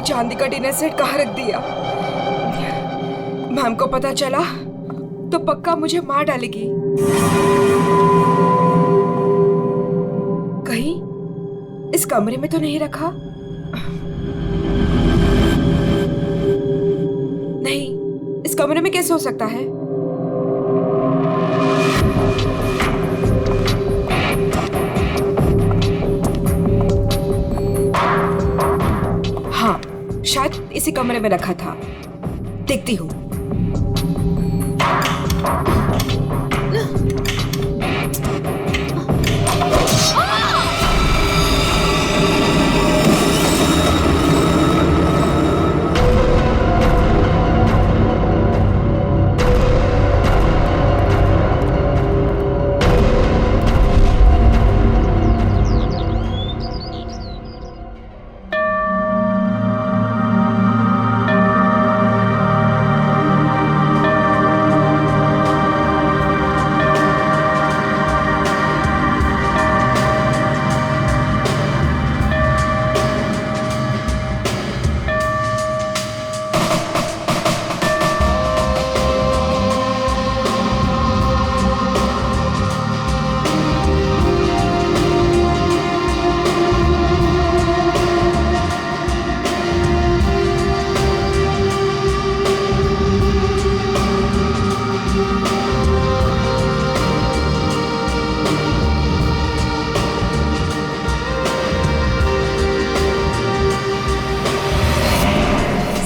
चांदी का dinner set कहाँ रख दिया? मैम को पता चला तो पक्का मुझे मार डालेगी। कहीं इस कमरे में तो नहीं रखा? नहीं, इस कमरे में कैसे हो सकता है? हाँ, शायद इसी कमरे में रखा था। देखती हूँ।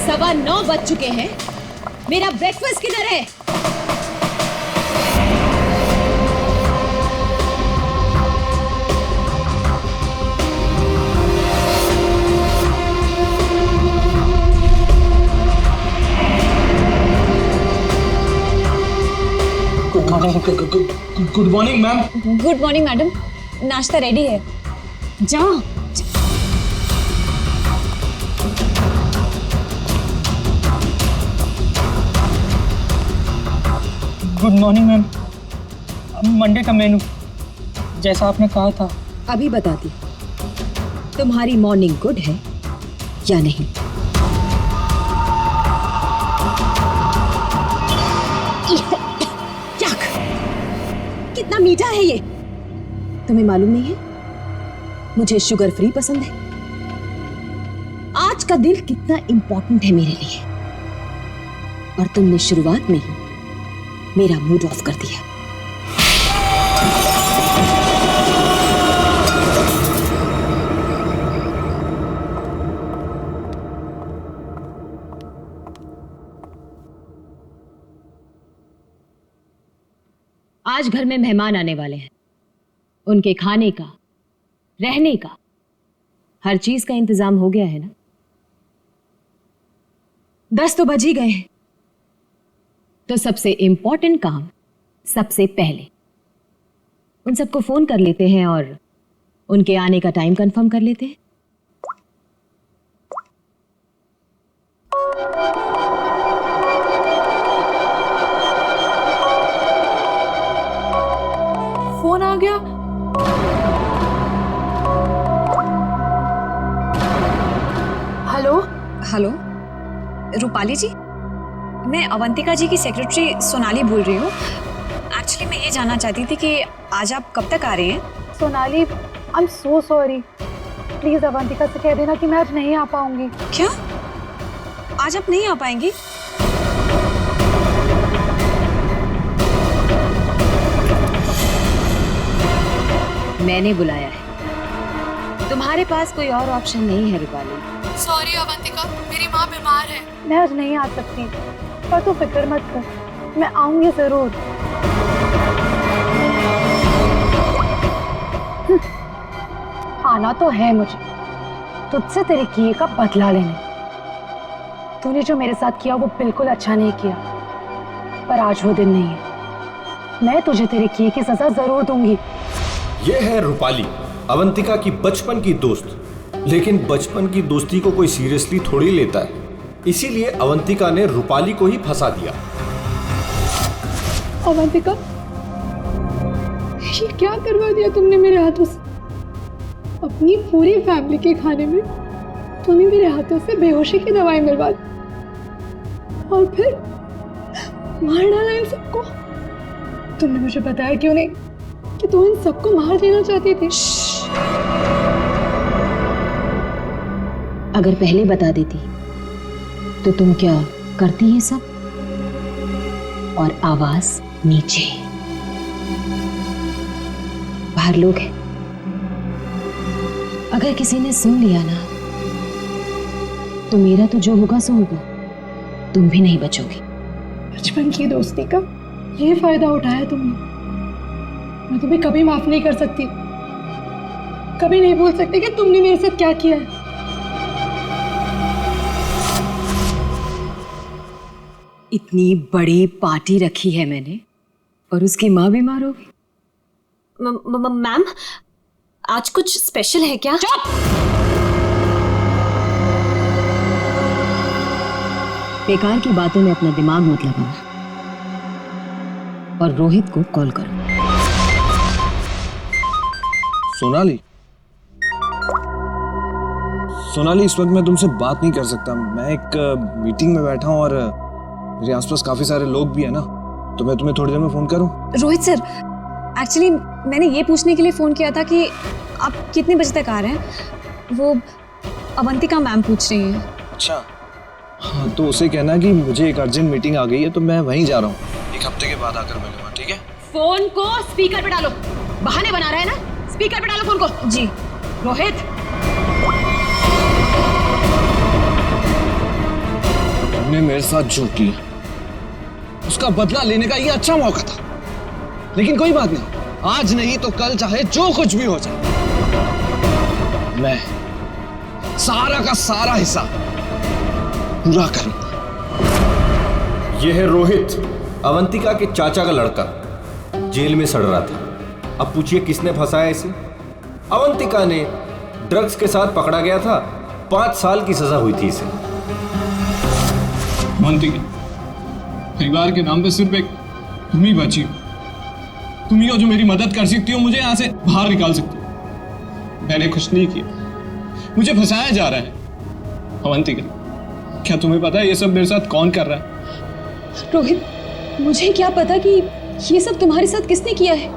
सवा 9 बज चुके हैं। मेरा ब्रेकफास्ट किधर है? Good morning ma'am. Good morning madam, नाश्ता रेडी है, जाओ। Good morning ma'am. मंडे का मेनू जैसा आपने कहा था। अभी बताती तुम्हारी मॉर्निंग गुड है या नहीं। कितना मीठा है ये, तुम्हें मालूम नहीं है मुझे शुगर फ्री पसंद है। आज का दिन कितना इंपॉर्टेंट है मेरे लिए, और तुमने शुरुआत में ही मेरा मूड ऑफ कर दिया। आज घर में मेहमान आने वाले हैं, उनके खाने का, रहने का, हर चीज का इंतजाम हो गया है ना? 10 तो बज ही गए हैं, तो सबसे इंपॉर्टेंट काम सबसे पहले उन सबको फोन कर लेते हैं और उनके आने का टाइम कंफर्म कर लेते हैं। फोन आ गया। हेलो हेलो, रूपाली जी, मैं अवंतिका जी की सेक्रेटरी सोनाली बोल रही हूँ। एक्चुअली मैं ये जानना चाहती थी कि आज आप कब तक आ रहे हैं? Sonali, I am so sorry. Please Avantika से कह देना कि मैं आज नहीं आ पाऊंगी। क्या? आज आप नहीं आ पाएंगी? मैंने बुलाया है, तुम्हारे पास कोई और ऑप्शन नहीं है रूपाली। सॉरी अवंतिका, मेरी माँ बीमार है, मैं आज नहीं आ सकती, पर तू फिक्र मत कर, मैं आऊंगी जरूर। आना तो है मुझे, तुझसे तेरे किए का बदला लेने। तूने जो मेरे साथ किया वो बिल्कुल अच्छा नहीं किया, पर आज वो दिन नहीं है। मैं तुझे तेरे किए की सजा जरूर दूंगी। ये है रूपाली, अवंतिका की बचपन की दोस्त। लेकिन बचपन की दोस्ती को कोई सीरियसली थोड़ी लेता है, इसीलिए अवंतिका ने रूपाली को ही फंसा दिया। अवंतिका, ये क्या करवा दिया तुमने मेरे हाथों से? अपनी पूरी फैमिली के खाने में तूने मेरे हाथों से बेहोशी की दवाई मिलवा दी और फिर मार डाला इन सबको। तुमने मुझे बताया क्यों नहीं कि तू इन सबको मार देना चाहती थी? अगर पहले बता देती तो तुम क्या करती ये सब? और आवाज नीचे, बाहर लोग हैं, अगर किसी ने सुन लिया ना तो मेरा तो जो होगा सो होगा, तुम भी नहीं बचोगी। बचपन की दोस्ती का ये फायदा उठाया तुमने। मैं तुम्हें कभी माफ नहीं कर सकती, कभी नहीं भूल सकती कि तुमने मेरे साथ क्या किया है। इतनी बड़ी पार्टी रखी है मैंने और उसकी माँ बीमार हो गई। मैम, आज कुछ स्पेशल है क्या? बेकार की बातों में अपना दिमाग मत लगाना और रोहित को कॉल करो। सोनाली, सोनाली, इस वक्त मैं तुमसे बात नहीं कर सकता। मैं एक मीटिंग में बैठा हूँ और मेरे आसपास काफी सारे लोग भी है ना, तो मैं तुम्हें थोड़ी देर में फोन करूँ? रोहित सर, एक्चुअली मैंने ये पूछने के लिए फ़ोन किया था कि आप कितने बजे तक आ रहे हैं। वो अवंतिका मैम पूछ रही हैं। अच्छा, हाँ, तो उसे कहना कि मुझे एक अर्जेंट मीटिंग आ गई है, तो मैं वहीं जा रहा हूँ। एक हफ्ते के बाद आकर मिलूंगा, ठीक है? फोन को स्पीकर पे डालो। बहाने बना रहा है ना, स्पीकर पे डालो फोन को। जी। रोहित, तुमने मेरे साथ जो किया उसका बदला लेने का ये अच्छा मौका था, लेकिन कोई बात नहीं, आज नहीं तो कल चाहे जो कुछ भी हो जाए, मैं सारा का सारा हिस्सा पूरा करूंगा। यह है रोहित, अवंतिका के चाचा का लड़का, जेल में सड़ रहा था। अब पूछिए किसने फंसाया इसे? अवंतिका ने। ड्रग्स के साथ पकड़ा गया था, 5 साल की सजा हुई थी इसे। अवंतिका, परिवार के नाम पे सिर्फ एक तुम ही बची हो। तुम ही हो जो मेरी मदद कर सकती हो, मुझे यहाँ से बाहर निकाल सकती हो। मैंने कुछ नहीं किया, मुझे फंसाया जा रहा है। अवंतिका, क्या तुम्हें पता है ये सब मेरे साथ कौन कर रहा है? रोहित, मुझे क्या पता कि ये सब तुम्हारे साथ किसने किया है।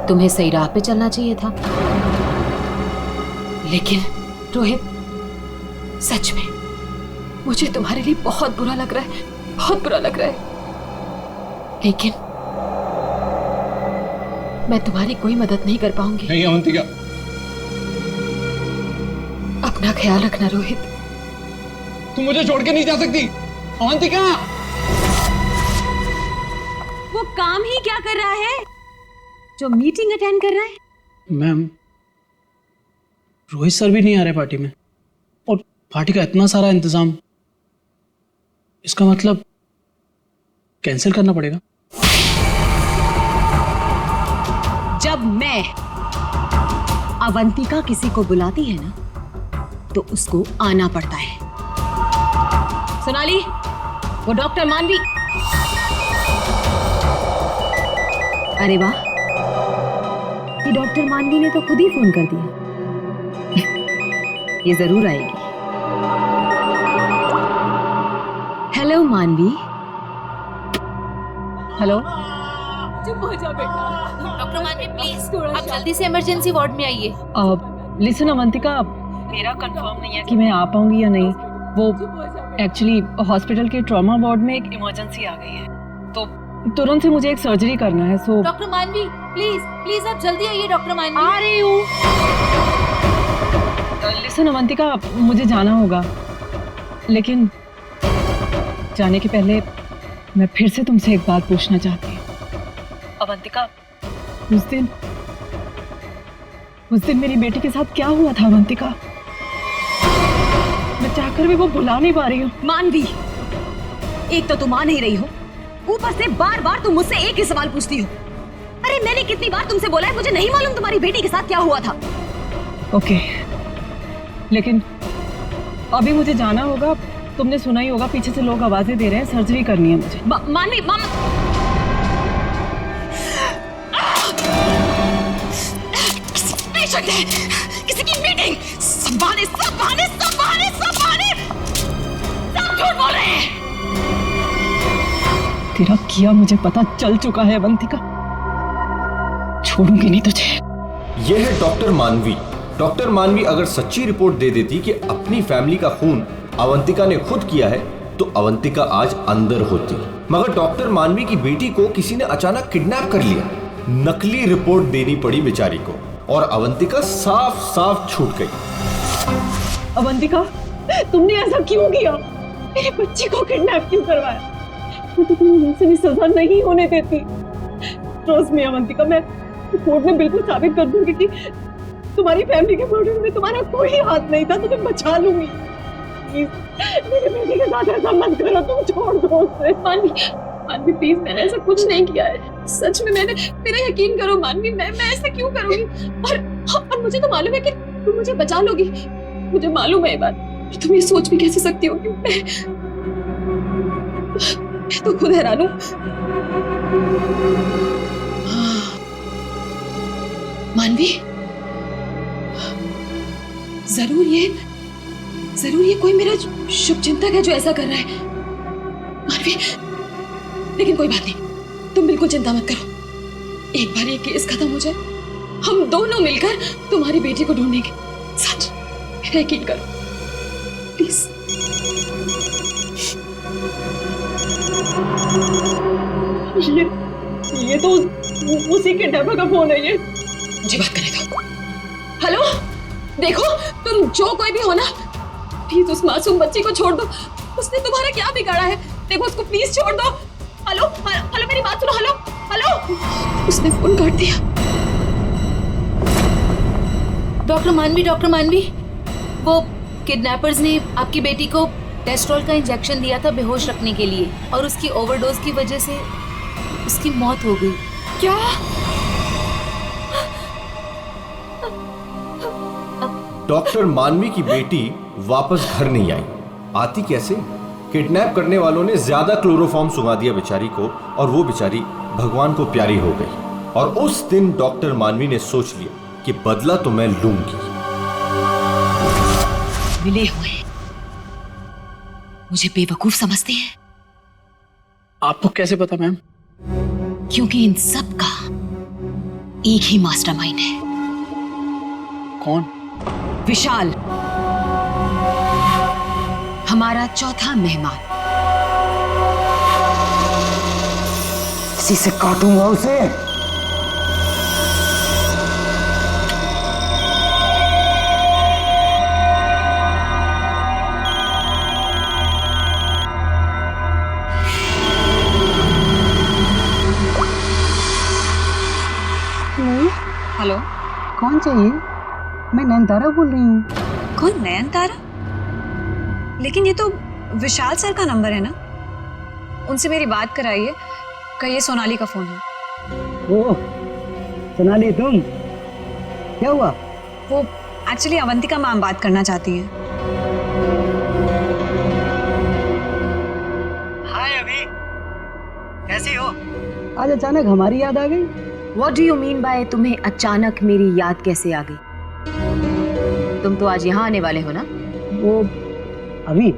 तुम्हें सही राह पे चलना चाहिए था। लेकिन रोहित, सच में मुझे तुम्हारे लिए बहुत बुरा लग रहा है, बहुत बुरा लग रहा है। लेकिन मैं तुम्हारी कोई मदद नहीं कर पाऊंगी। नहीं अवंतिका, अपना ख्याल रखना रोहित। तुम मुझे छोड़ के नहीं जा सकती। अवंतिका, वो काम ही क्या कर रहा है जो मीटिंग अटेंड कर रहा है? मैम, रोहित सर भी नहीं आ रहे पार्टी में, और पार्टी का इतना सारा इंतजाम, इसका मतलब कैंसिल करना पड़ेगा। जब मैं अवंतिका किसी को बुलाती है ना तो उसको आना पड़ता है। सोनाली, वो डॉक्टर मानवी। अरे वाह, ये डॉक्टर मानवी ने तो खुद ही फोन कर दिया। ये जरूर आएगी। हेलो मानवी। हेलो। चुप हो जा बेटा। डॉक्टर मानवी प्लीज, आप जल्दी से इमरजेंसी वार्ड में आइए। लिसन अवंतिका, मेरा कंफर्म नहीं है कि मैं आ पाऊंगी या नहीं। वो एक्चुअली हॉस्पिटल के ट्रॉमा वार्ड में एक इमरजेंसी आ गई है, तो तुरंत से मुझे एक सर्जरी करना है। सो डॉक्टर मानवी प्लीज प्लीज आप जल्दी आइए। डॉक्टर मानवी आ रही हूँ। लिसन अवंतिका, मुझे जाना होगा, लेकिन जाने के पहले मैं फिर से तुमसे एक बात पूछना चाहती हूँ। अवंतिका, उस दिन मेरी बेटी के साथ क्या हुआ था अवंतिका? मैं चाहकर भी वो भुला नहीं पा रही हूँ। मानवी, एक तो तुम आ नहीं रही हो, ऊपर से बार बार तुम मुझसे एक ही सवाल पूछती हो। अरे मैंने कितनी बार तुमसे बोला है मुझे नहीं मालूम तुम्हारी बेटी के साथ क्या हुआ था। ओके, लेकिन अभी मुझे जाना होगा। तुमने सुना ही होगा, पीछे से लोग आवाजें दे रहे हैं, सर्जरी करनी है मुझे। मानवी, किसी की बहाने, सब बहाने, सब बहाने, सब बहाने, सब झूठ बोल रहे हैं। तेरा किया मुझे पता चल चुका है अवंतिका, छोड़ूंगी नहीं तुझे। यह है डॉक्टर मानवी। डॉक्टर मानवी अगर सच्ची रिपोर्ट दे देती कि अपनी फैमिली का खून अवंतिका ने खुद किया है तो अवंतिका आज अंदर होती, मगर डॉक्टर मानवी की बेटी को किसी ने अचानक किडनैप कर लिया। नकली रिपोर्ट देनी पड़ी बेचारी को और अवंतिका साफ साफ छूट गई। अवंतिका, तुमने ऐसा क्यों किया? मेरे बच्चे को किडनैप क्यों करवाया? मैं तो तुम्हें वैसे भी सजा नहीं होने देती। ट्रस्ट मी अवंतिका, मैं कोर्ट में बिल्कुल साबित कर दूंगी कि तुम्हारी फैमिली के मर्डर में तुम्हारा कोई हाथ नहीं था। तुम्हें बचा लूंगी। प्लीज मेरे बेटे के साथ ऐसा मत करो, तुम छोड़ दो उसे। मानवी प्लीज, मैंने ऐसा कुछ नहीं किया है, सच में मैंने, मेरा यकीन करो मानवी, मैं ऐसा क्यों करूंगी? और मुझे तो मालूम है कि तुम मुझे बचा लोगी, मुझे मालूम है ये बात। तुम ये सोच भी कैसे सकती हो कि मैं तो खुद हैरान हूं। मानवी, जरूर ये कोई मेरा शुभचिंतक है जो ऐसा कर रहा है। मानवी, लेकिन कोई बात नहीं, तुम बिल्कुल चिंता मत करो। एक बार ये केस खत्म हो जाए, हम दोनों मिलकर तुम्हारी बेटी को ढूंढेंगे। सच, मेरा यकीन करो प्लीज। ये तो उसी के डब्बा का फोन है। ये मुझे बात करने दो। हेलो, देखो तुम जो कोई भी हो ना, प्लीज उस मासूम बच्ची को छोड़ दो। उसने तुम्हारा क्या बिगाड़ा है? देखो उसको प्लीज छोड़ दो। हेलो हेलो, मेरी बात सुनो। हेलो हेलो, उसने फोन काट दिया। डॉक्टर मानवी, वो किडनैपर्स ने आपकी बेटी को टेस्ट्रोल का इंजेक्शन दिया था बेहोश रखने के लिए, और उसकी ओवरडोज की वजह से उसकी मौत हो गई। क्या? डॉक्टर मानवी की बेटी वापस घर नहीं आई। आती कैसे? किडनैप करने वालों ने ज्यादा क्लोरोफॉर्म सुंघा दिया बेचारी को, और वो बेचारी भगवान को प्यारी हो गई। और उस दिन डॉक्टर मानवी ने सोच लिया कि बदला तो मैं लूंगी। मिले हुए मुझे बेवकूफ समझते हैं। आपको कैसे पता मैम? क्योंकि इन सब का एक ही मास्टरमाइंड है। कौन? विशाल, हमारा चौथा मेहमान। इसी से काटूंगा उसे। हेलो, कौन चाहिए? मैं नयनतारा बोल रही हूँ। कौन? नयनतारा? लेकिन ये तो विशाल सर का नंबर है ना, उनसे मेरी बात कराइए। कहिए सोनाली का फोन है। ओह सोनाली, तुम? क्या हुआ? वो एक्चुअली अवंतिका मैम बात करना चाहती है। हाय अभी, कैसी हो? आज अचानक हमारी याद आ गई। What do you mean by तुम्हें अचानक मेरी याद कैसे आ गई? तुम तो आज यहाँ आने वाले हो ना? वो अभी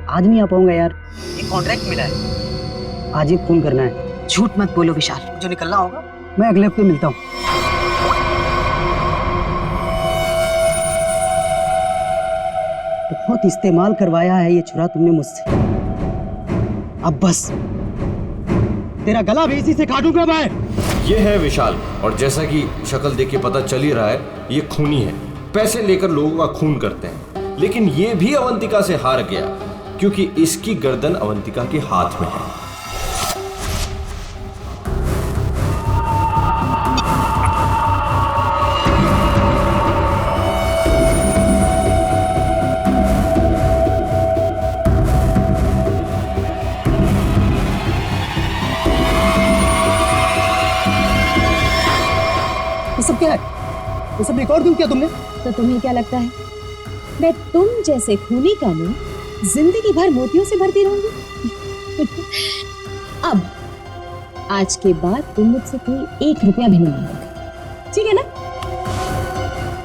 आज नहीं आ पाऊंगा यार, एक कॉन्ट्रैक्ट मिला है, आज ही फोन करना है। झूठ मत बोलो विशाल। जो निकलना होगा मैं अगले हफ्ते मिलता हूँ। बहुत इस्तेमाल करवाया है ये छुरा तुमने मुझसे, अब बस तेरा गला भी इसी से काटूंगा मैं। ये है विशाल, और जैसा कि शक्ल देख के पता चल ही रहा है, ये खूनी है। पैसे लेकर लोगों का खून करते हैं, लेकिन ये भी अवंतिका से हार गया क्योंकि इसकी गर्दन अवंतिका के हाथ में है। ये सब क्या है? ये सब रिकॉर्ड क्यों किया तुमने? तो तुम्हें क्या लगता है मैं तुम जैसे खूनी का मुंह जिंदगी भर मोतियों से भरती रहूंगी? अब आज के बाद तुम मुझसे कोई 1 रुपया भी नहीं मांगोगे, ठीक है ना?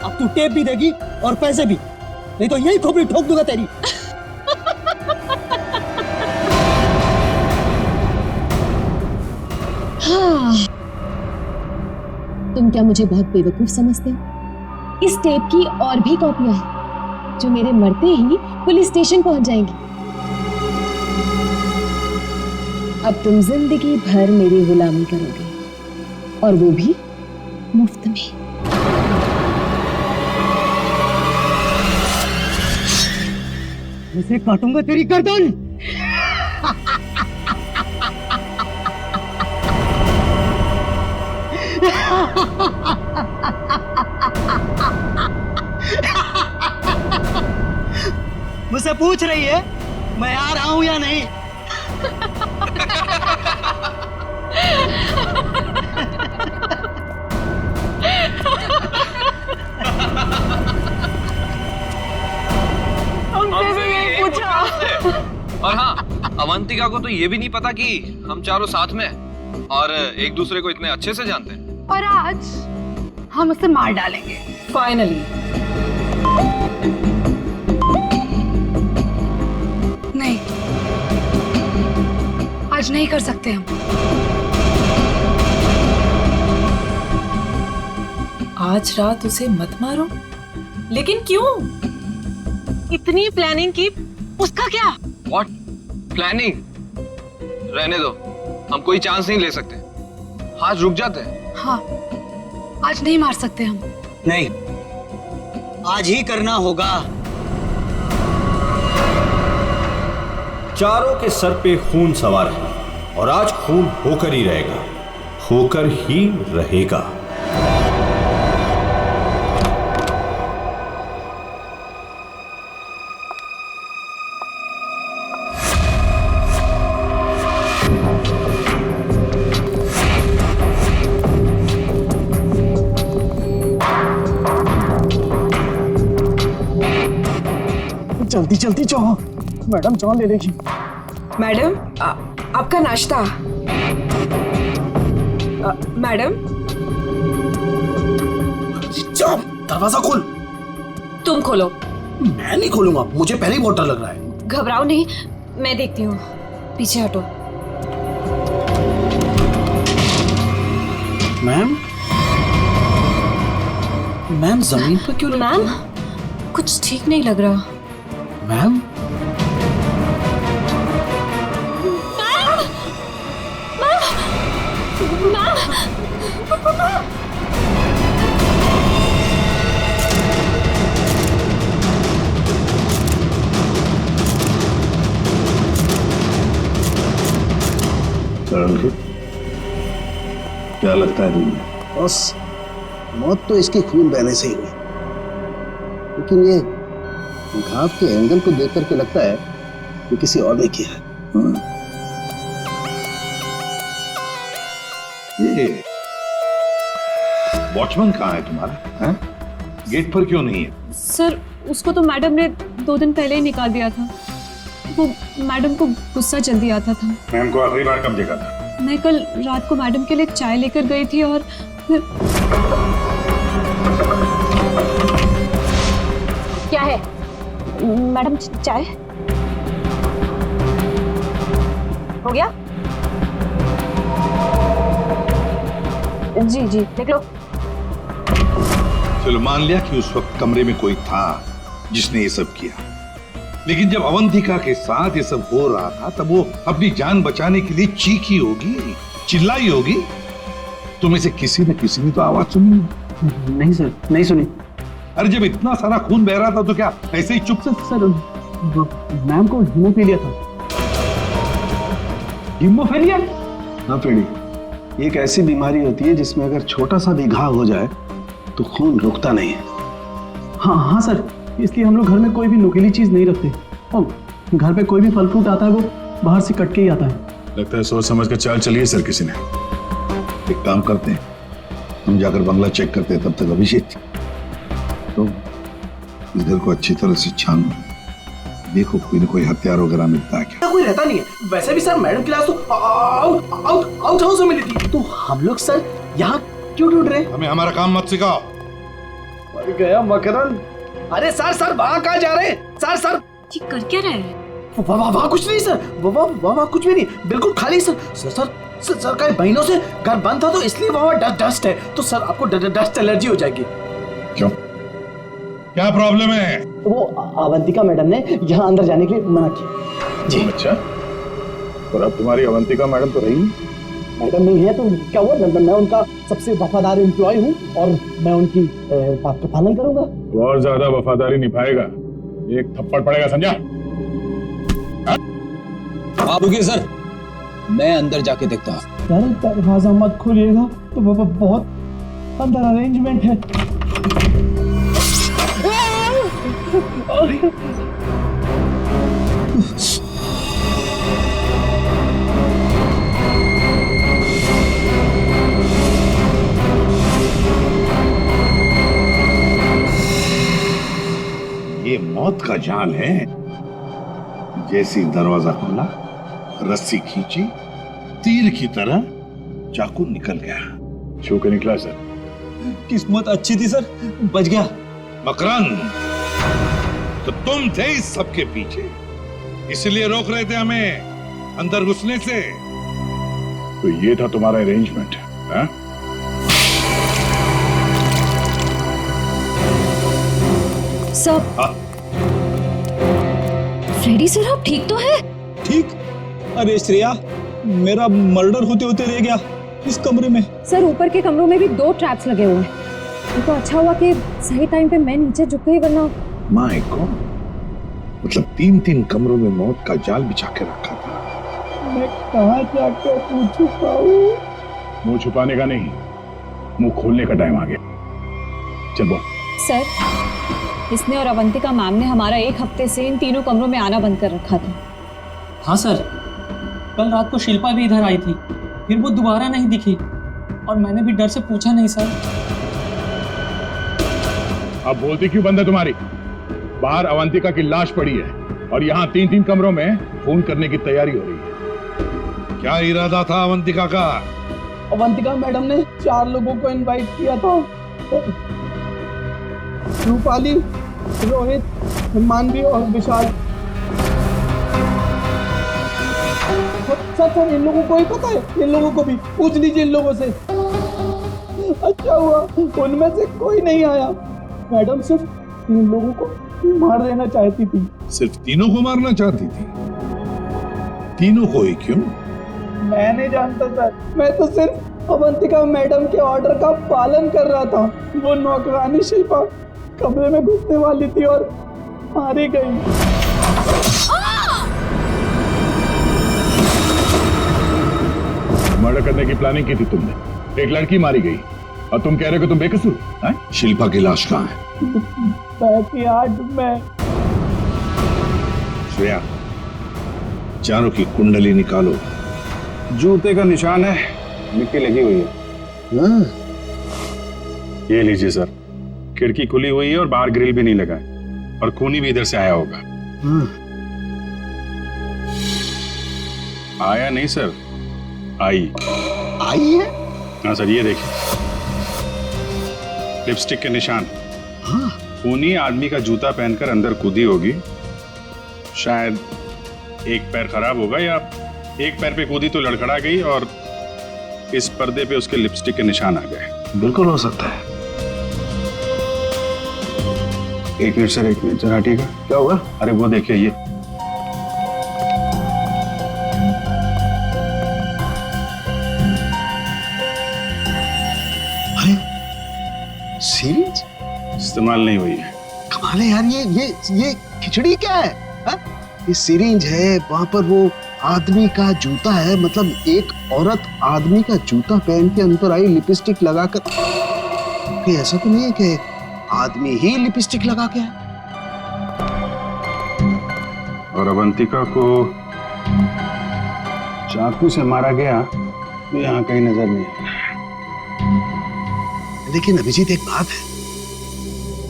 अब तू टेप भी देगी और पैसे भी, नहीं तो यही खोपड़ी ठोक दूंगा तेरी। हाँ, तुम क्या मुझे बहुत बेवकूफ समझते हो? इस टेप की और भी कॉपियां हैं जो मेरे मरते ही पुलिस स्टेशन पहुंच जाएंगी। अब तुम जिंदगी भर मेरी गुलामी करोगे, और वो भी मुफ्त में। ऐसे काटूंगा तेरी गर्दन। मुझसे पूछ रही है मैं आ रहा हूं या नहीं? हमसे भी यही पूछा। और हाँ, अवंतिका को तो ये भी नहीं पता कि हम चारों साथ में हैं और एक दूसरे को इतने अच्छे से जानते हैं। और आज हम उसे मार डालेंगे फाइनली। नहीं, आज नहीं कर सकते हम। आज रात उसे मत मारो। लेकिन क्यों? इतनी प्लानिंग की, उसका क्या? What planning? रहने दो, हम कोई चांस नहीं ले सकते। आज रुक जाते हैं। हाँ, आज नहीं मार सकते हम। नहीं, आज ही करना होगा। चारों के सर पे खून सवार है और आज खून होकर ही रहेगा, होकर ही रहेगा। जल्दी जल्दी जाओ, मैडम जान ले लेगी। मैडम, आपका नाश्ता। मैडम, जाओ, दरवाजा खोल। तुम खोलो। मैं नहीं खोलूंगा, मुझे पहले ही बहुत डर लग रहा है। घबराओ नहीं, मैं देखती हूँ। पीछे हटो। मैम, मैम जमीन पर क्यों? मैम, कुछ ठीक नहीं लग रहा। मैम, क्या लगता है तुम्हें? बस मौत तो इसके खून बहने से ही हुई, लेकिन ये घाव के एंगल को देख करके लगता है कि किसी और ने किया है। ये वॉचमैन कहाँ है तुम्हारा? हैं? गेट पर क्यों नहीं है? सर, उसको तो मैडम ने 2 दिन पहले ही निकाल दिया था। वो मैडम को गुस्सा जल्दी आता था। मैम को आखिरी बार कब देखा था? मैं कल रात को मैडम के लिए चाय लेकर गई थी और फिर... क्या है मैडम? चाय हो गया? जी जी, देख लो। चलो मान लिया कि उस वक्त कमरे में कोई था जिसने ये सब किया, लेकिन जब अवंतिका के साथ ये सब हो रहा था तब वो अपनी जान बचाने के लिए चीखी होगी, चिल्लाई होगी। तुम में से किसी न किसी ने तो आवाज सुनी? नहीं सर, नहीं सुनी। अरे जब इतना सारा खून बह रहा था तो क्या ऐसे ही चुप से? सर, मैम को हीमोफीलिया था। हीमोफीलिया? हाँ पेड़ी, ये एक ऐसी बीमारी होती है जिसमें अगर छोटा सा भी घाव हो जाए तो खून रुकता नहीं है। हाँ हाँ सर, इसलिए हम लोग घर में कोई भी नुकीली चीज नहीं रखते और घर पे कोई भी फल फ्रूट आता है वो बाहर से कट के ही आता है। लगता है सोच समझ कर चाल चलिए सर किसी ने। एक काम करते हैं, हम जाकर बंगला चेक करते हैं, तब तक अभिषेक तो इस घर को अच्छी तरह से छानो, देखो कोई न कोई हथियार वगैरह मिलता है क्या। कोई रहता नहीं है। वैसे भी सर मैडम की लाश तो आउट हाउस में मिली थी, तो हम लोग सर यहाँ क्यों ढूंढ रहे हैं? हमें हमारा काम मत सिखाओ। मर गया मकरंद, अरे सर सर वहाँ कहाँ जा रहे हैं? सर सर ये कर क्या रहे हैं? वहाँ कुछ नहीं सर, वहाँ कुछ भी नहीं, बिल्कुल खाली सर। सर कई महीनों से घर बंद था तो इसलिए वहाँ डस्ट है, तो सर आपको डस्ट एलर्जी हो जाएगी। क्यों, क्या प्रॉब्लम है? वो अवंतिका मैडम ने यहाँ अंदर जाने के लिए मना किया जी। अच्छा, और अब तुम्हारी अवंतिका मैडम तो रही मैडम नहीं है तो क्या हुआ, मैं उनका सबसे वफादार एम्प्लॉय हूँ और मैं उनकी बात का पालन करूंगा। तो और ज्यादा वफादारी निभाएगा, एक थप्पड़ पड़ेगा, समझा? आप रुकिए सर, मैं अंदर जाके देखता हूँ। सर दरवाजा मत खोलिएगा, तो बहुत अंदर अरेंजमेंट है। ये मौत का जाल है। जैसे दरवाजा खुला, रस्सी खींची, तीर की तरह चाकू निकल गया। छू के निकला सर। किस्मत अच्छी थी सर, बच गया। मकरंद, तो तुम थे इस सबके पीछे, इसलिए रोक रहे थे हमें अंदर घुसने से। तो ये था तुम्हारा अरेंजमेंट, हाँ? सब फ्रेडी सर, आप ठीक तो है? ठीक? अरे श्रेया, मेरा मर्डर होते होते रह गया इस कमरे में। सर ऊपर के कमरों में भी 2 ट्रैप्स लगे हुए हैं। ये तो अच्छा हुआ कि सही टाइम पे मैं नीचे झुक गई, वरना माय गॉड, मतलब 3 कमरों में मौत का जाल बिछा के रखा था। मैं कहाँ जाकर मुंह छुपाऊं? मुंह छुपाने का नहीं, मुंह खोलने का टाइम आ गया। चल बोल। सर, इसने और अवंतिका मैम ने हमारा 1 हफ्ते से इन तीनों कमरों में आना बंद कर रखा था। हाँ सर, कल रात को शिल्पा भी इधर आई थी, फिर वो दोबारा नहीं दिखी और मैंने भी डर से पूछा नहीं सर। अब बोलती क्यों बंद है तुम्हारी? बाहर अवंतिका की लाश पड़ी है और यहाँ 3 कमरों में फोन करने की तैयारी हो रही है। क्या इरादा था अवंतिका का? अवंतिका मैडम ने 4 लोगों को इनवाइट किया था। रूपाली, रोहित, मानवी और विशाल। सर इन लोगों को ही पता है, इन लोगों को भी पूछ लीजिए इन लोगों से। अच्छा हुआ उनमें से कोई नहीं आया। मैडम सिर्फ 3 लोगों को मार देना चाहती थी। सिर्फ 3 को मारना चाहती थी? 3 को ही क्यों? मैं नहीं जानता सर, मैं तो सिर्फ अवंतिका मैडम के ऑर्डर का पालन कर रहा था। वो नौकरानी शिल्पा कमरे में घुसने वाली थी और मारी गई। मर्डर करने की प्लानिंग की थी तुमने, एक लड़की मारी गई और तुम कह रहे हो कि तुम बेकसूर हैं? शिल्पा की लाश कहाँ है? बैकयार्ड में। श्रेया, चारों की कुंडली निकालो। जूते का निशान है, मिट्टी लगी हुई है। ये लीजिए सर, खिड़की खुली हुई है और बाहर ग्रिल भी नहीं लगा है और खूनी भी इधर से आया होगा। आया नहीं सर, आई है? हाँ सर, ये देखिए लिपस्टिक के निशान। खूनी आदमी का जूता पहनकर अंदर कूदी होगी। शायद एक पैर खराब होगा या एक पैर पे कूदी तो लड़खड़ा गई और इस पर्दे पे उसके लिपस्टिक के निशान आ गए। बिल्कुल हो सकता है। एक मिनट सर, एक मिनट जरा हटिएगा। क्या हुआ? अरे वो देखिए, ये सीरीज इस्तेमाल नहीं हुई है। कमाल है यार, ये खिचड़ी क्या है? हा? ये सिरिंज है, वहां पर वो आदमी का जूता है, मतलब एक औरत आदमी का जूता पहन के अंदर आई लिपस्टिक लगाकर। कि ऐसा तो नहीं है कि आदमी ही लिपस्टिक लगा के आए? और अवंतिका को चाकू से मारा गया तो यहाँ कहीं नजर नहीं। लेकिन अभिजीत, एक बात है,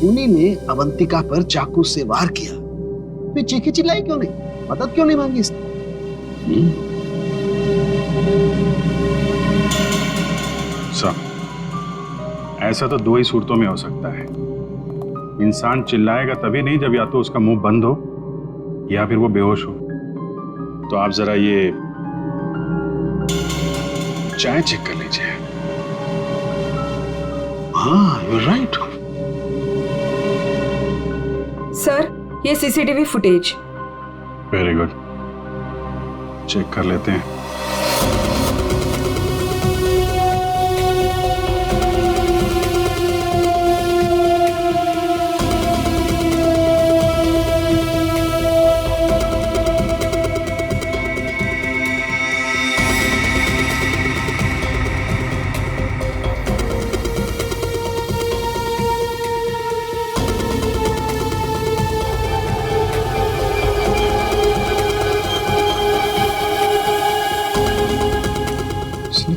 उन्हीं ने अवंतिका पर चाकू से वार किया, तो चीखी चिल्लाई क्यों नहीं? मदद क्यों नहीं मांगी इसने? ऐसा तो 2 ही सूरतों में हो सकता है। इंसान चिल्लाएगा तभी नहीं जब या तो उसका मुंह बंद हो या फिर वो बेहोश हो। तो आप जरा ये चाय चेक कर लीजिए। हाँ, यू राइट। सर, ये CCTV footage. Very good, check कर लेते हैं।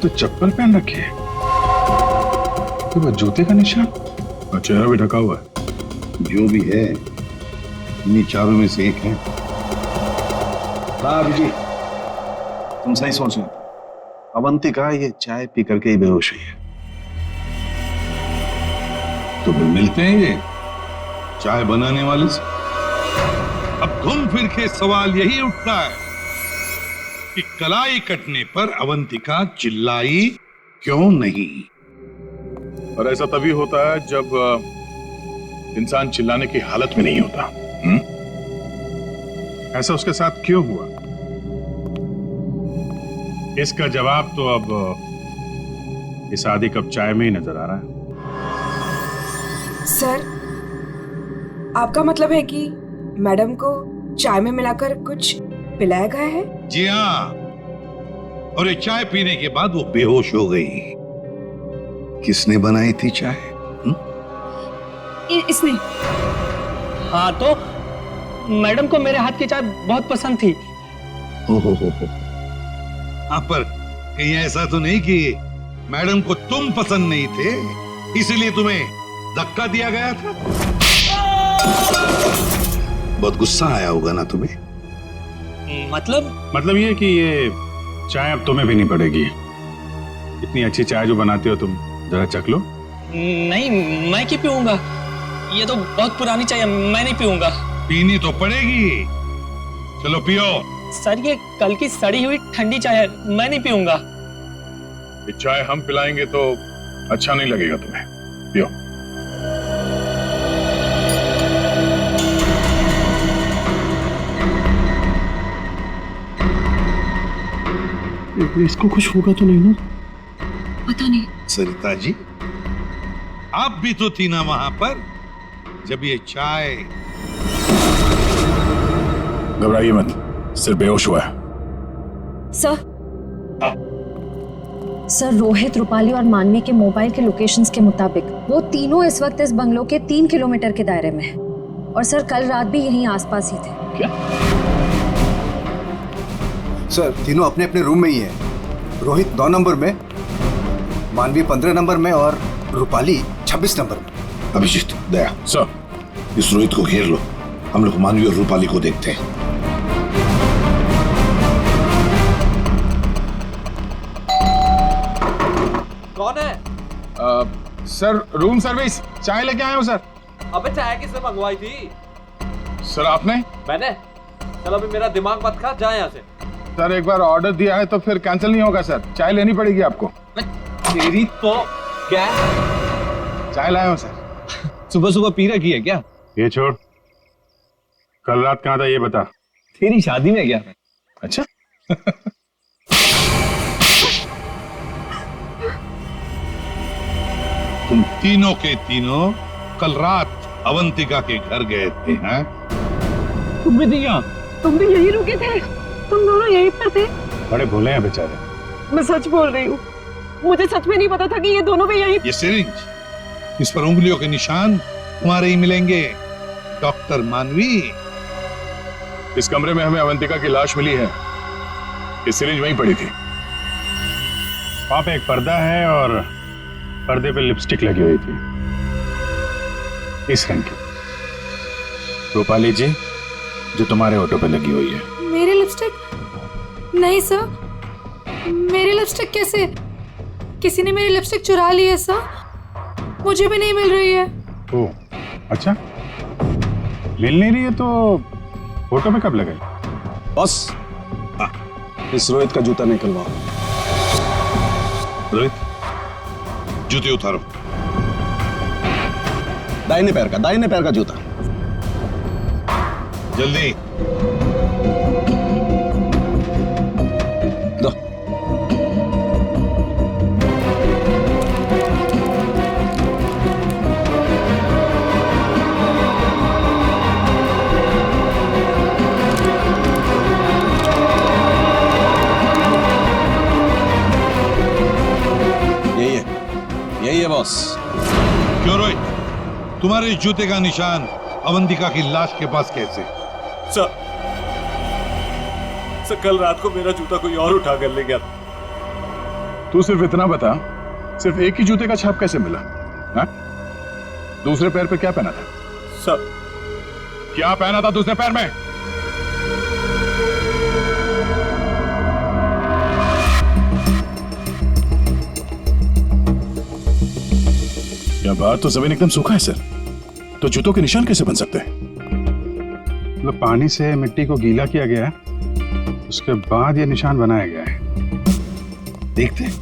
तो चप्पल पहन रखी है, तो वो जूते का निशान और चेहरा भी ढका हुआ है। जो भी है, इन्हीं चारों में से एक है। जी, तुम सही सोच रहे हो। अवंतिका ये चाय पी करके ही बेहोश हुई है। तो फिर मिलते हैं ये चाय बनाने वाले से। अब घूम फिर के सवाल यही उठता है कि कलाई कटने पर अवंतिका चिल्लाई क्यों नहीं? और ऐसा तभी होता है जब इंसान चिल्लाने की हालत में नहीं होता। ऐसा उसके साथ क्यों हुआ? इसका जवाब तो अब इस आधी कप चाय में ही नजर आ रहा है। सर, आपका मतलब है कि मैडम को चाय में मिलाकर कुछ पिलाया गया है? जी हाँ, और ये चाय पीने के बाद वो बेहोश हो गई। किसने बनाई थी चाय? इसने। हाँ, तो मैडम को मेरे हाथ की चाय बहुत पसंद थी। हो। हाँ, पर कहीं ऐसा तो नहीं कि मैडम को तुम पसंद नहीं थे इसलिए तुम्हें धक्का दिया गया था? बहुत गुस्सा आया होगा ना तुम्हें? मतलब ये कि ये चाय अब तुम्हें भी नहीं पड़ेगी। इतनी अच्छी चाय जो बनाते हो तुम, जरा चख लो। नहीं, मैं क्यों पीऊंगा? ये तो बहुत पुरानी चाय है, मैं नहीं पीऊंगा। पीनी तो पड़ेगी। चलो पियो। सर, ये कल की सड़ी हुई ठंडी चाय है, मैं नहीं पीऊंगा। ये चाय हम पिलाएंगे तो अच्छा नहीं लगेगा तुम्हें। पियो। इसको कुछ होगा तो नहीं ना? पता नहीं। सरिता जी, आप भी तो थी ना वहां पर जब ये चाय। घबराइए मत, सिर्फ बेहोश हुआ है। सर, रोहित, रूपाली और मानवी के मोबाइल के लोकेशंस के मुताबिक वो तीनों इस वक्त इस बंगलो के 3 किलोमीटर के दायरे में हैं। और सर, कल रात भी यहीं आसपास ही थे। क्या? सर, तीनों अपने अपने रूम में ही हैं। रोहित 9 नंबर में, मानवी 15 नंबर में और रूपाली 26 नंबर में। अभिजीत, दया, सर, इस रोहित को घेर लो। हम लोग मानवी और रूपाली को देखते हैं। कौन है? सर, रूम सर्विस, चाय लेके आए हो सर। अबे चाय किसने मंगवाई थी? सर, आपने? मैंने? चलो अभी मेरा दिमाग मत खा, जा यहाँ से। सर, एक बार ऑर्डर दिया है तो फिर कैंसिल नहीं होगा सर। चाय लेनी पड़ेगी आपको। तेरी तो क्या? चाय लाया हूँ सर। सुबह सुबह पी रखी है क्या? ये छोड़, कल रात कहाँ था ये बता। तेरी शादी में गया था। अच्छा। तुम तीनों के तीनों कल रात अवंतिका के घर गए थे, हैं? तुम भी दिया? तुम भी यही रुके थे? तुम दोनों यहीं पर थे? बड़े भोले हैं बेचारे। मैं सच बोल रही हूँ, मुझे सच में नहीं पता था कि ये दोनों भी यहीं। ये सिरिंज, इस पर उंगलियों के निशान तुम्हारे ही मिलेंगे, डॉक्टर मानवी। इस कमरे में हमें अवंतिका की लाश मिली है। ये सिरिंज वहीं पड़ी थी। वहां पे एक पर्दा है और पर्दे पे लिपस्टिक लगी हुई थी, इस रंग की। रूपाली जी, जो तुम्हारे ऑटो पे लगी हुई है। मेरी लिपस्टिक? नहीं सर, मेरी लिपस्टिक कैसे? किसी ने मेरी लिपस्टिक चुरा ली है सर, मुझे भी नहीं मिल रही है। ओह, अच्छा। मिल नहीं रही है तो फोटो पे कब लगाई? बॉस, इस रोहित का जूता निकलवाओ। रोहित, जूते उतारो। दाहिने पैर का जूता। जल्दी। दो। यही है बॉस। क्यों रोहित, तुम्हारे इस जूते का निशान अवंतिका की लाश के पास कैसे? सर, कल रात को मेरा जूता कोई और उठा कर ले गया। तू सिर्फ इतना बता, सिर्फ एक ही जूते का छाप कैसे मिला? हा? दूसरे पैर पे क्या पहना था? सर, क्या पहना था दूसरे पैर में? क्या बात, तो जमीन एकदम सूखा है सर, तो जूतों के निशान कैसे बन सकते हैं? मतलब पानी से मिट्टी को गीला किया गया है, उसके बाद ये निशान बनाया गया है। देखते हैं।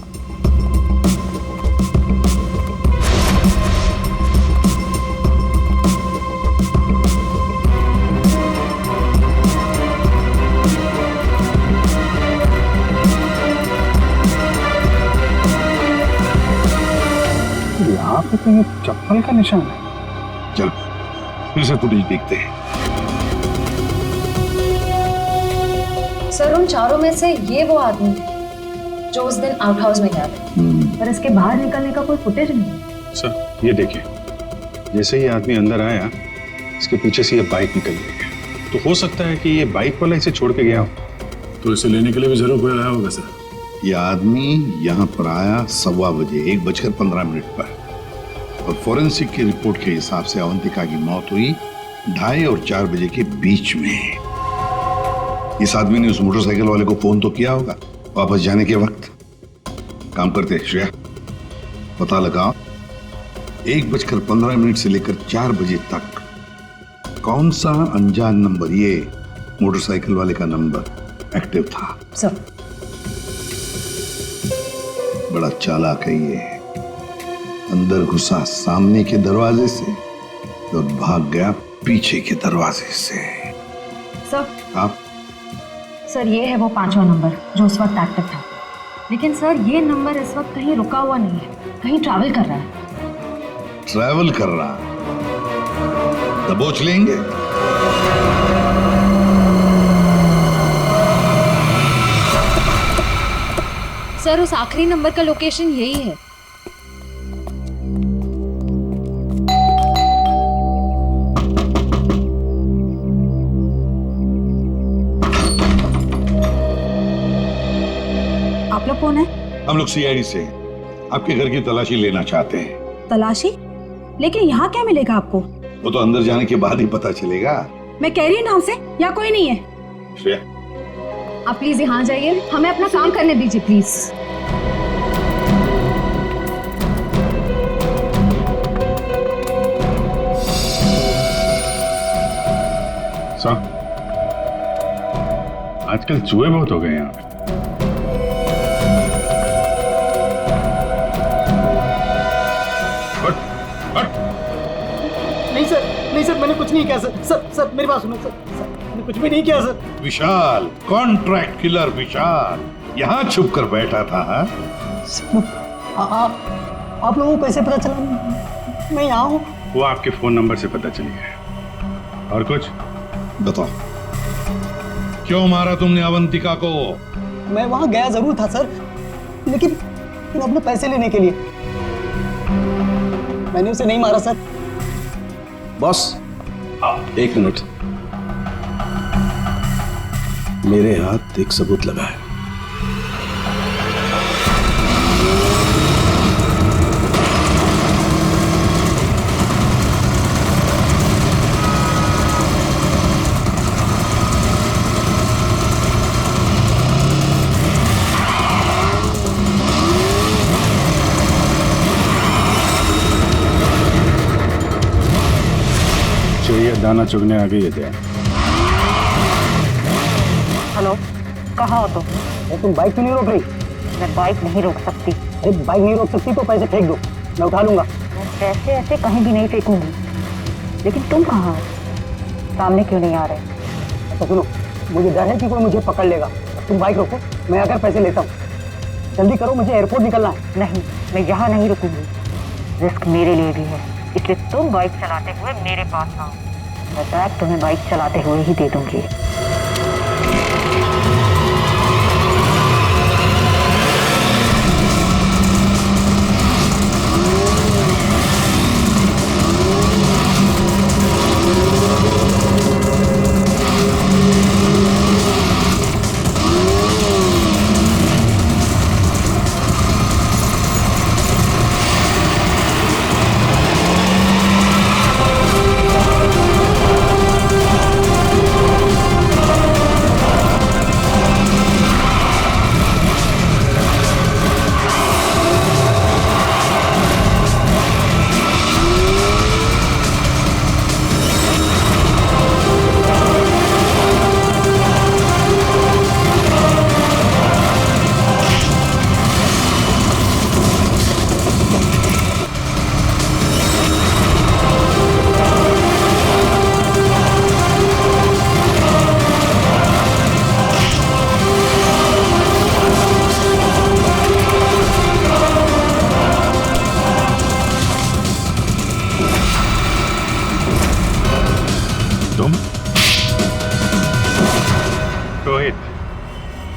यहाँ पे तो ये चप्पल का निशान है। चलो फिर से फुटेज देखते हैं। सर, उन चारों में से ये वो आदमी थे जो उस दिन आउट हाउस में गया था, पर इसके बाहर निकलने का कोई फुटेज नहीं है। सर, ये देखिए, जैसे ही आदमी अंदर आया, इसके पीछे से ये बाइक निकल गई। तो हो सकता है कि ये बाइक वाला इसे छोड़ के गया हो, तो इसे लेने के लिए भी जरूर कोई आया होगा सर। ये आदमी यहाँ पर आया 1:15 बजे, 1:15 पर, और फोरेंसिक की रिपोर्ट के हिसाब से अवंतिका की मौत हुई 2:30 और 4 बजे के बीच में। इस आदमी ने उस मोटरसाइकिल वाले को फोन तो किया होगा वापस जाने के वक्त। काम करते श्रेया, पता लगाओ 1:15 से लेकर 4 बजे तक कौन सा अनजान नंबर, ये मोटरसाइकिल वाले का नंबर एक्टिव था। सर, बड़ा चालाक है ये। अंदर घुसा सामने के दरवाजे से और भाग गया पीछे के दरवाजे से। सर, आप सर, ये है वो 5वां नंबर जो उस वक्त एक्टिव था, लेकिन सर ये नंबर इस वक्त कहीं रुका हुआ नहीं है, कहीं ट्रैवल कर रहा है। ट्रैवल कर रहा, दबोच लेंगे। सर, उस आखिरी नंबर का लोकेशन यही है। आप लोग कौन है? हम लोग सीआईडी से आपके घर की तलाशी लेना चाहते हैं। तलाशी? लेकिन यहाँ क्या मिलेगा आपको? वो तो अंदर जाने के बाद ही पता चलेगा। मैं कह रही हूँ ना उनसे, यहाँ कोई नहीं है। श्रेया, आप प्लीज यहाँ जाइए, हमें अपना काम करने दीजिए प्लीज। साहब, आजकल चूहे बहुत हो गए यहाँ पे। नहीं सर, मैंने कुछ नहीं किया सर। सर मेरी बात सुनो सर, मैंने कुछ भी नहीं किया सर। विशाल, कॉन्ट्रैक्ट किलर विशाल यहाँ छुप कर बैठा था। आप लोगों को कैसे पता चला मैं यहाँ हूँ? वो आपके फोन नंबर से पता चली है। और कुछ बताओ, क्यों मारा तुमने अवंतिका को? मैं वहाँ गया जरूर था सर, लेकिन अपने पैसे लेने के लिए। मैंने उसे नहीं मारा सर। बॉस, एक मिनट, मेरे हाथ एक सबूत लगा है। दाना चुगने आ गई है क्या? हेलो, कहाँ हो तुम? तुम बाइक क्यों नहीं रोक रही? मैं बाइक नहीं रोक सकती। अरे बाइक नहीं रोक सकती तो पैसे फेंक दो, मैं उठा लूंगा। मैं पैसे ऐसे कहीं भी नहीं फेंकूंगी। लेकिन तुम कहाँ हो? सामने क्यों नहीं आ रहे? तो सुनो, मुझे डर है कि कोई मुझे पकड़ लेगा। तुम बाइक रोको, मैं आकर पैसे लेता हूँ। जल्दी करो, मुझे एयरपोर्ट निकलना है। नहीं, मैं यहाँ नहीं रुकूंगी। रिस्क मेरे लिए भी है, इसलिए तुम बाइक चलाते हुए मेरे पास आओ। मैं बैग तुम्हें बाइक चलाते हुए ही दे दूंगी।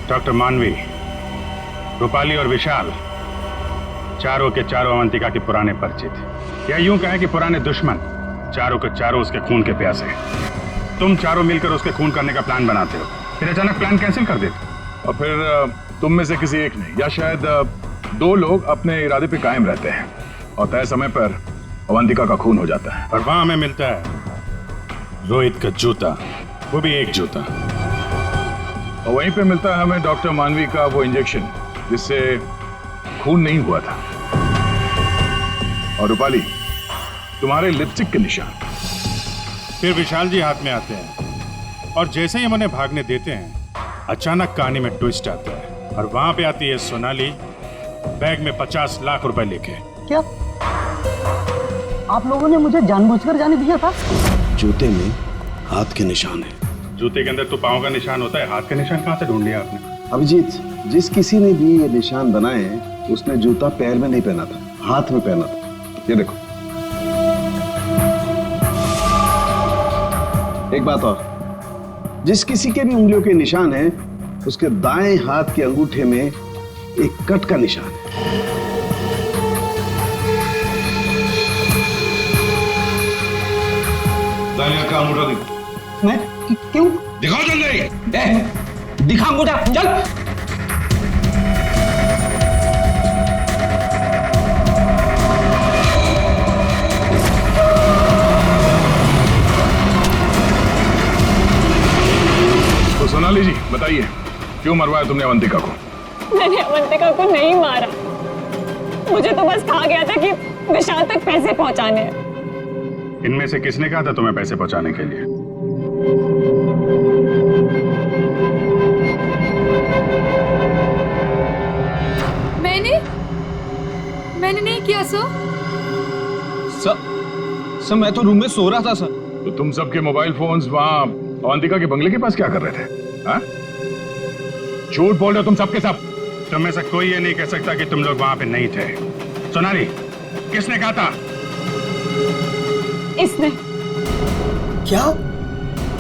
डॉक्टर मानवी, रूपाली और विशाल चारों के चारों अवंतिका के पुराने परिचित, या यूं कहें कि पुराने दुश्मन। चारों के चारों उसके खून के प्यासे। तुम चारों मिलकर उसके खून करने का प्लान बनाते हो, फिर अचानक प्लान कैंसिल कर देते हो। और फिर तुम में से किसी एक ने या शायद दो लोग अपने इरादे पे कायम रहते हैं और तय समय पर अवंतिका का खून हो जाता है। और वहां हमें मिलता है रोहित का जूता, वो भी एक जूता। और वहीं पे मिलता है हमें डॉक्टर मानवी का वो इंजेक्शन जिससे खून नहीं हुआ था। और रूपाली, तुम्हारे लिपस्टिक के निशान। फिर विशाल जी हाथ में आते हैं और जैसे ही हम उन्हें भागने देते हैं, अचानक कहानी में ट्विस्ट आता है और वहां पे आती है सोनाली बैग में 50 लाख रुपए लेके। क्या आप लोगों ने मुझे जानबूझकर जाने दिया था? जूते में हाथ के निशान है। जूते के अंदर तो पांव का निशान होता है, हाथ का निशान कहाँ से ढूंढ लिया आपने? अभिजीत, जिस किसी ने भी ये निशान बनाए हैं उसने जूता पैर में नहीं पहना था, हाथ में पहना था। ये देखो। एक बात और, जिस किसी के भी उंगलियों के निशान हैं उसके दाएं हाथ के अंगूठे में एक कट का निशान है। दाएं हाथ का अंगूठा दिखाओ। मैं क्यों? दिखाओ जल्दी। दिखा अंगूठा, चल। तो सोनाली जी बताइए, क्यों मरवाया तुमने अवंतिका को? मैंने अवंतिका को नहीं मारा, मुझे तो बस कहा गया था कि विशाल तक पैसे पहुंचाने हैं। इनमें से किसने कहा था तुम्हें पैसे पहुंचाने के लिए? मैंने नहीं किया सर। सर मैं तो रूम में सो रहा था सर। तो तुम सबके मोबाइल फोन्स वहां अवंतिका के बंगले के पास क्या कर रहे थे? हाँ? झूठ बोल रहे हो तुम सबके सब। तुम में से कोई ये नहीं कह सकता कि तुम लोग वहां पे नहीं थे। सोनाली, किसने कहा था? इसने। क्या?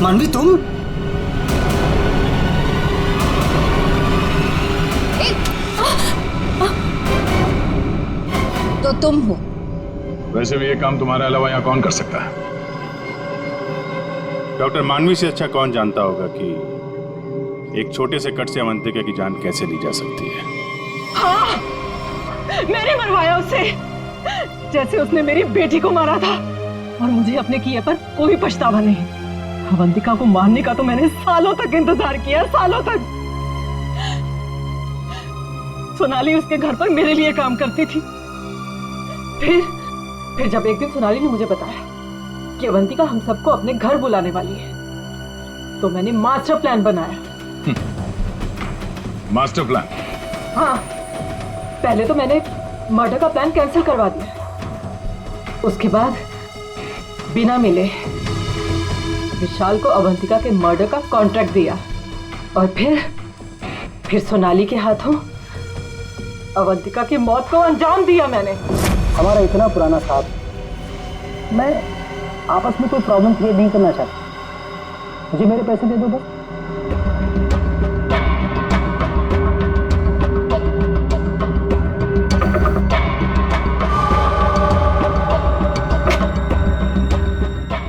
मानवी तुम? तो तुम हो। वैसे भी ये काम तुम्हारे अलावा यहाँ कौन कर सकता है? डॉक्टर मानवी से अच्छा कौन जानता होगा कि एक छोटे से कट से अवंतिका की जान कैसे ली जा सकती है। हाँ, मैंने मरवाया उसे, जैसे उसने मेरी बेटी को मारा था। और मुझे अपने किए पर कोई पछतावा नहीं। अवंतिका को मारने का तो मैंने सालों तक इंतजार किया, सालों तक। सोनाली उसके घर पर मेरे लिए काम करती थी। फिर जब एक दिन सोनाली ने मुझे बताया कि अवंतिका हम सबको अपने घर बुलाने वाली है, तो मैंने मास्टर प्लान बनाया। Master plan? हाँ, पहले तो मैंने मर्डर का प्लान कैंसिल करवा दिया, उसके बाद बिना मिले विशाल को अवंतिका के मर्डर का कॉन्ट्रैक्ट दिया और फिर सोनाली के हाथों अवंतिका की मौत को अंजाम दिया मैंने। हमारा इतना पुराना साथ, मैं आपस में कोई प्रॉब्लम क्रिएट नहीं करना चाहता। मुझे मेरे पैसे दे दो बस।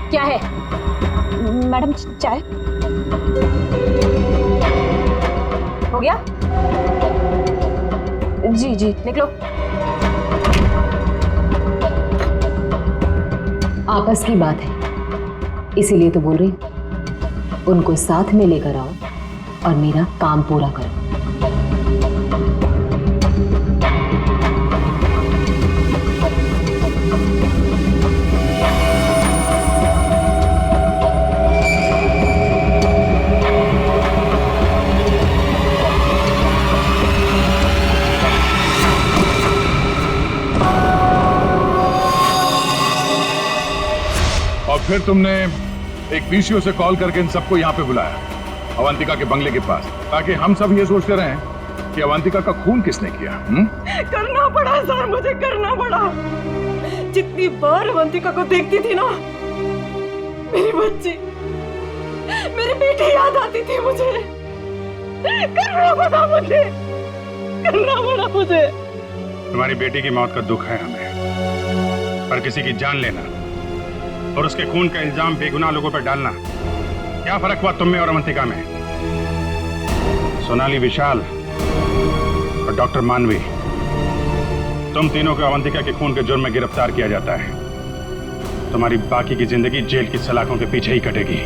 क्या है मैडम? चाय हो गया? जी जी, निकलो। आपस की बात है, इसीलिए तो बोल रही हूँ, उनको साथ में लेकर आओ और मेरा काम पूरा करो। और फिर तुमने एक पीसीओ से कॉल करके इन सबको यहाँ पे बुलाया, अवंतिका के बंगले के पास, ताकि हम सब ये सोचते रहें कि अवंतिका का खून किसने किया। करना पड़ा सर, मुझे करना पड़ा। जितनी बार अवंतिका को देखती थी ना, मेरी बच्ची, मेरी बेटी याद आती थी मुझे। करना पड़ा मुझे, करना पड़ा मुझे। तुम्हारी बेटी की मौत का दुख है हमें, पर किसी की जान लेना और उसके खून का इल्जाम बेगुनाह लोगों पर डालना, क्या फर्क हुआ तुम में और अवंतिका में? सोनाली, विशाल और डॉक्टर मानवी, तुम तीनों को अवंतिका के खून के जुर्म में गिरफ्तार किया जाता है। तुम्हारी बाकी की जिंदगी जेल की सलाखों के पीछे ही कटेगी।